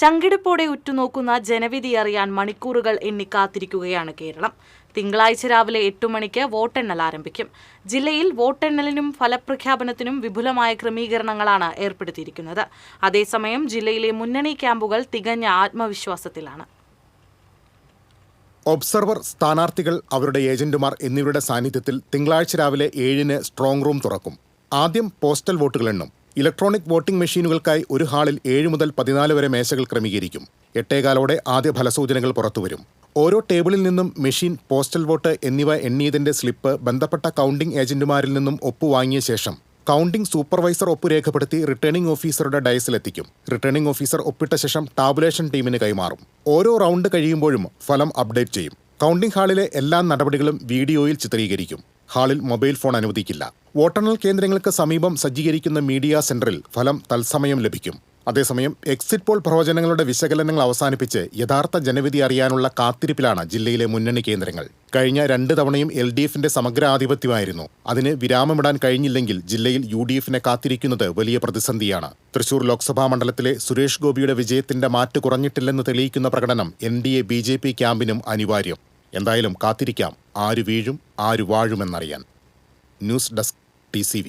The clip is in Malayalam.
ചങ്കിടിപ്പോടെ ഉറ്റുനോക്കുന്ന ജനവിധി അറിയാൻ മണിക്കൂറുകൾ എണ്ണി കാത്തിരിക്കുകയാണ് കേരളം. തിങ്കളാഴ്ച രാവിലെ 8 മണിക്ക് വോട്ടെണ്ണൽ ആരംഭിക്കും. ജില്ലയിൽ വോട്ടെണ്ണലിനും ഫലപ്രഖ്യാപനത്തിനും വിപുലമായ ക്രമീകരണങ്ങളാണ് ഏർപ്പെടുത്തിയിരിക്കുന്നത്. അതേസമയം ജില്ലയിലെ മുന്നണി ക്യാമ്പുകൾ തികഞ്ഞ ആത്മവിശ്വാസത്തിലാണ്. ഒബ്സർവർ, സ്ഥാനാർത്ഥികൾ, അവരുടെ ഏജന്റുമാർ എന്നിവരുടെ സാന്നിധ്യത്തിൽ തിങ്കളാഴ്ച രാവിലെ 7-ന് സ്ട്രോങ് റൂം തുറക്കും. ആദ്യം പോസ്റ്റൽ വോട്ടുകൾ എണ്ണും. ഇലക്ട്രോണിക് വോട്ടിംഗ് മെഷീനുകൾക്കായി ഒരു ഹാളിൽ 7 മുതൽ 14 വരെ മേശകൾ ക്രമീകരിക്കും. 8:15 ആദ്യ ഫലസൂചനകൾ പുറത്തുവരും. ഓരോ ടേബിളിൽ നിന്നും മെഷീൻ, പോസ്റ്റൽ വോട്ട് എന്നിവ എണ്ണിയതിന്റെ സ്ലിപ്പ് ബന്ധപ്പെട്ട കൗണ്ടിംഗ് ഏജന്റുമാരിൽ നിന്നും ഒപ്പുവാങ്ങിയ ശേഷം കൗണ്ടിംഗ് സൂപ്പർവൈസർ ഒപ്പ് രേഖപ്പെടുത്തി റിട്ടേണിംഗ് ഓഫീസറുടെ ഡയസിലെത്തിക്കും. റിട്ടേണിംഗ് ഓഫീസർ ഒപ്പിട്ട ശേഷം ടാബുലേഷൻ ടീമിന് കൈമാറും. ഓരോ റൗണ്ട് കഴിയുമ്പോഴും ഫലം അപ്ഡേറ്റ് ചെയ്യും. കൗണ്ടിംഗ് ഹാളിലെ എല്ലാ നടപടികളും വീഡിയോയിൽ ചിത്രീകരിക്കും. ഹാളിൽ മൊബൈൽ ഫോൺ അനുവദിക്കില്ല. വോട്ടെണ്ണൽ കേന്ദ്രങ്ങൾക്ക് സമീപം സജ്ജീകരിക്കുന്ന മീഡിയ സെന്ററിൽ ഫലം തത്സമയം ലഭിക്കും. അതേസമയം എക്സിറ്റ് പോൾ പ്രവചനങ്ങളുടെ വിശകലനങ്ങൾ അവസാനിപ്പിച്ച് യഥാർത്ഥ ജനവിധി അറിയാനുള്ള കാത്തിരിപ്പിലാണ് ജില്ലയിലെ മുന്നണി കേന്ദ്രങ്ങൾ. കഴിഞ്ഞ 2 തവണയും LDFന്റെ സമഗ്ര ആധിപത്യമായിരുന്നു. അതിന് വിരാമമിടാൻ കഴിഞ്ഞില്ലെങ്കിൽ ജില്ലയിൽ UDFനെ കാത്തിരിക്കുന്നത് വലിയ പ്രതിസന്ധിയാണ്. തൃശൂർ ലോക്സഭാ മണ്ഡലത്തിലെ സുരേഷ് ഗോപിയുടെ വിജയത്തിന്റെ മാറ്റ് കുറഞ്ഞിട്ടില്ലെന്ന് തെളിയിക്കുന്ന പ്രകടനം NDA BJP ക്യാമ്പിനും അനിവാര്യം. എന്തായാലും കാത്തിരിക്കാം, ആര് വീഴും ആര് വാഴുമെന്നറിയാൻ. News desk TCV.